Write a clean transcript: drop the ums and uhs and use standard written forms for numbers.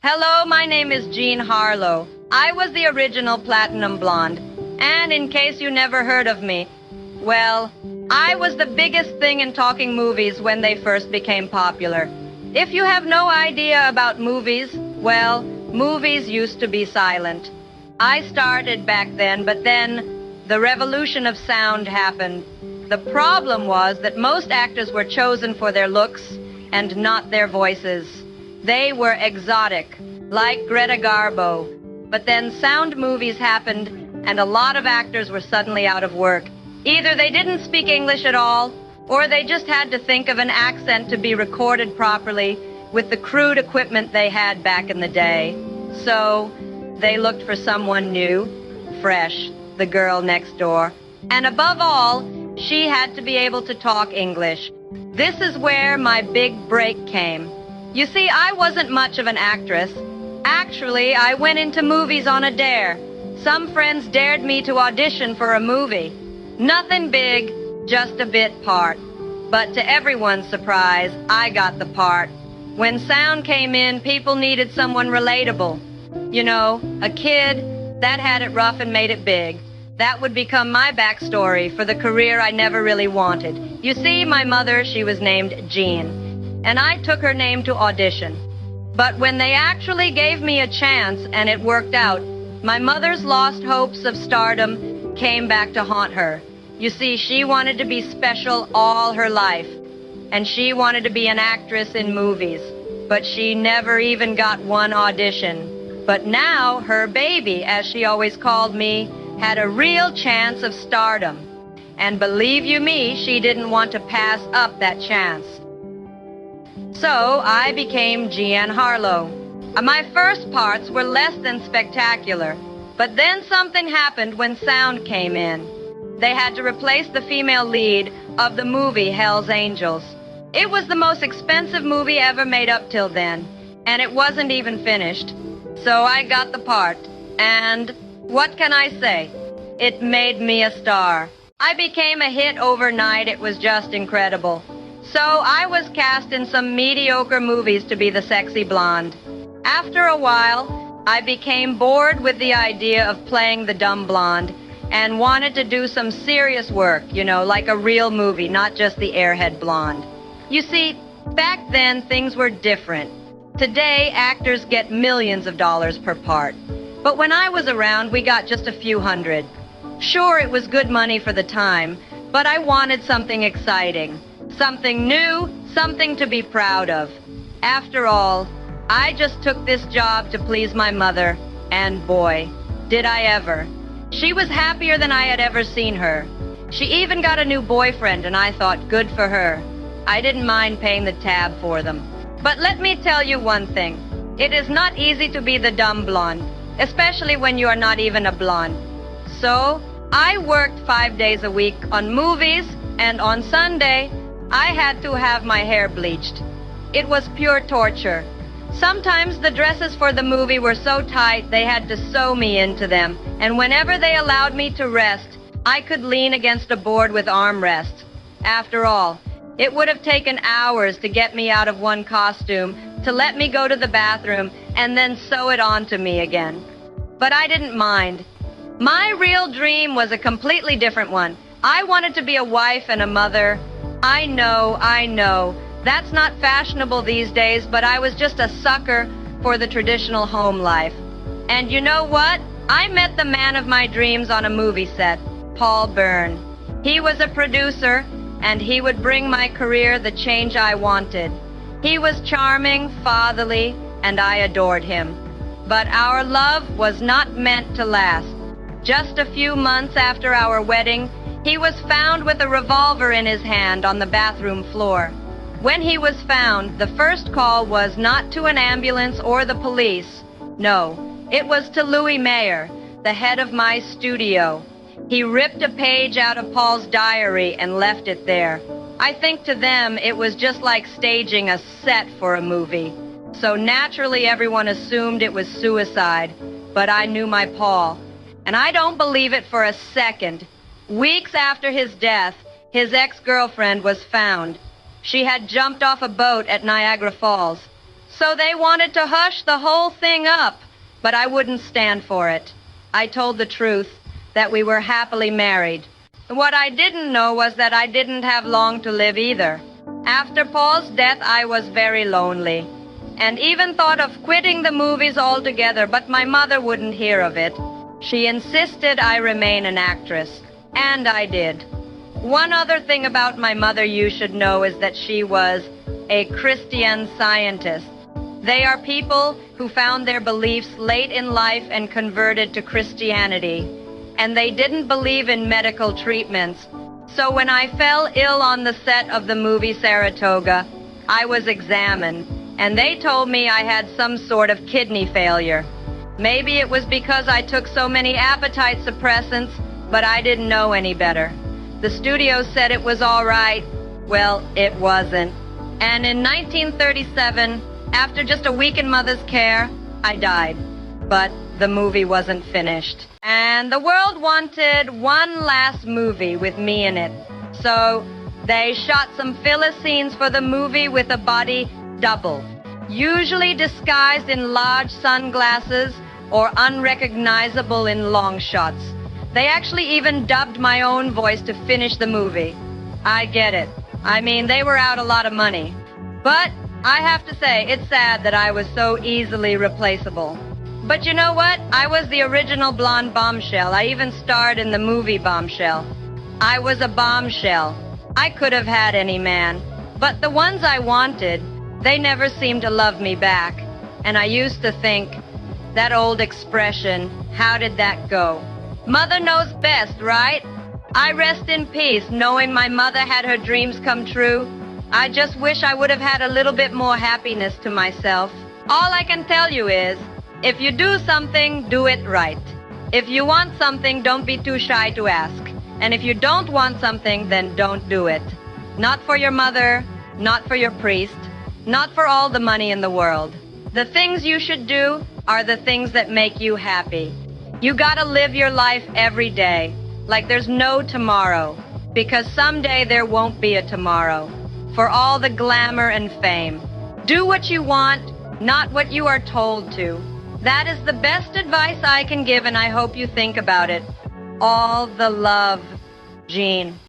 Hello, my name is Jean Harlow. I was the original Platinum Blonde. And in case you never heard of me, well, I was the biggest thing in talking movies when they first became popular. If you have no idea about movies, well, movies used to be silent. I started back then, but then the revolution of sound happened. The problem was that most actors were chosen for their looks and not their voices. They were exotic, like Greta Garbo. But then sound movies happened, and a lot of actors were suddenly out of work. Either they didn't speak English at all, or they just had to think of an accent to be recorded properly with the crude equipment they had back in the day. So they looked for someone new, fresh, the girl next door. And above all, she had to be able to talk English. This is where my big break came. You see, I wasn't much of an actress. Actually, I went into movies on a dare. Some friends dared me to audition for a movie. Nothing big, just a bit part. But to everyone's surprise, I got the part. When sound came in, people needed someone relatable. You know, a kid that had it rough and made it big. That would become my backstory for the career I never really wanted. You see, my mother, she was named Jean, and I took her name to audition. But when they actually gave me a chance and it worked out, my mother's lost hopes of stardom came back to haunt her. You see, she wanted to be special all her life, and she wanted to be an actress in movies, but she never even got one audition. But now, her baby, as she always called me, had a real chance of stardom. And believe you me, she didn't want to pass up that chance. So I became Jean Harlow. My first parts were less than spectacular, but then something happened when sound came in. They had to replace the female lead of the movie Hell's Angels. It was the most expensive movie ever made up till then, and it wasn't even finished. So I got the part, and what can I say? It made me a star. I became a hit overnight. It was just incredible. So I was cast in some mediocre movies to be the sexy blonde. After a while, I became bored with the idea of playing the dumb blonde and wanted to do some serious work, you know, like a real movie, not just the airhead blonde. You see, back then things were different. Today, actors get millions of dollars per part. But when I was around, we got just a few hundred. Sure, it was good money for the time, but I wanted something exciting. Something new, something to be proud of. After all, I just took this job to please my mother, and boy, did I ever. She was happier than I had ever seen her. She even got a new boyfriend, and I thought, good for her. I didn't mind paying the tab for them. But let me tell you one thing. It is not easy to be the dumb blonde, especially when you are not even a blonde. So, I worked 5 days a week on movies, and on Sunday, I had to have my hair bleached. It was pure torture. Sometimes the dresses for the movie were so tight they had to sew me into them, and whenever they allowed me to rest, I could lean against a board with armrests. After all, it would have taken hours to get me out of one costume, to let me go to the bathroom, and then sew it onto me again. But I didn't mind. My real dream was a completely different one. I wanted to be a wife and a mother. I know. That's not fashionable these days, but I was just a sucker for the traditional home life. And you know what? I met the man of my dreams on a movie set, Paul Byrne. He was a producer, and he would bring my career the change I wanted. He was charming, fatherly, and I adored him. But our love was not meant to last. Just a few months after our wedding, he was found with a revolver in his hand on the bathroom floor. When he was found, the first call was not to an ambulance or the police. No, it was to Louis Mayer, the head of my studio. He ripped a page out of Paul's diary and left it there. I think to them it was just like staging a set for a movie. So naturally everyone assumed it was suicide. But I knew my Paul. And I don't believe it for a second. Weeks after his death, his ex-girlfriend was found. She had jumped off a boat at Niagara Falls. So they wanted to hush the whole thing up, but I wouldn't stand for it. I told the truth, that we were happily married. What I didn't know was that I didn't have long to live either. After Paul's death, I was very lonely, and even thought of quitting the movies altogether, but my mother wouldn't hear of it. She insisted I remain an actress, and I did. One other thing about my mother you should know is that she was a Christian Scientist. They are people who found their beliefs late in life and converted to Christianity, and they didn't believe in medical treatments. So when I fell ill on the set of the movie Saratoga, I was examined, and they told me I had some sort of kidney failure. Maybe it was because I took so many appetite suppressants, but I didn't know any better. The studio said it was all right. Well, it wasn't. And in 1937, after just a week in mother's care, I died. But the movie wasn't finished. And the world wanted one last movie with me in it. So they shot some filler scenes for the movie with a body double, usually disguised in large sunglasses or unrecognizable in long shots. They actually even dubbed my own voice to finish the movie. I get it. I mean, they were out a lot of money. But I have to say, it's sad that I was so easily replaceable. But you know what? I was the original blonde bombshell. I even starred in the movie Bombshell. I was a bombshell. I could have had any man. But the ones I wanted, they never seemed to love me back. And I used to think, that old expression, how did that go? Mother knows best, right? I rest in peace knowing my mother had her dreams come true. I just wish I would have had a little bit more happiness to myself. All I can tell you is, if you do something, do it right. If you want something, don't be too shy to ask. And if you don't want something, then don't do it. Not for your mother, not for your priest, not for all the money in the world. The things you should do are the things that make you happy. You gotta live your life every day, like there's no tomorrow, because someday there won't be a tomorrow. For all the glamour and fame. Do what you want, not what you are told to. That is the best advice I can give, and I hope you think about it. All the love, Jean.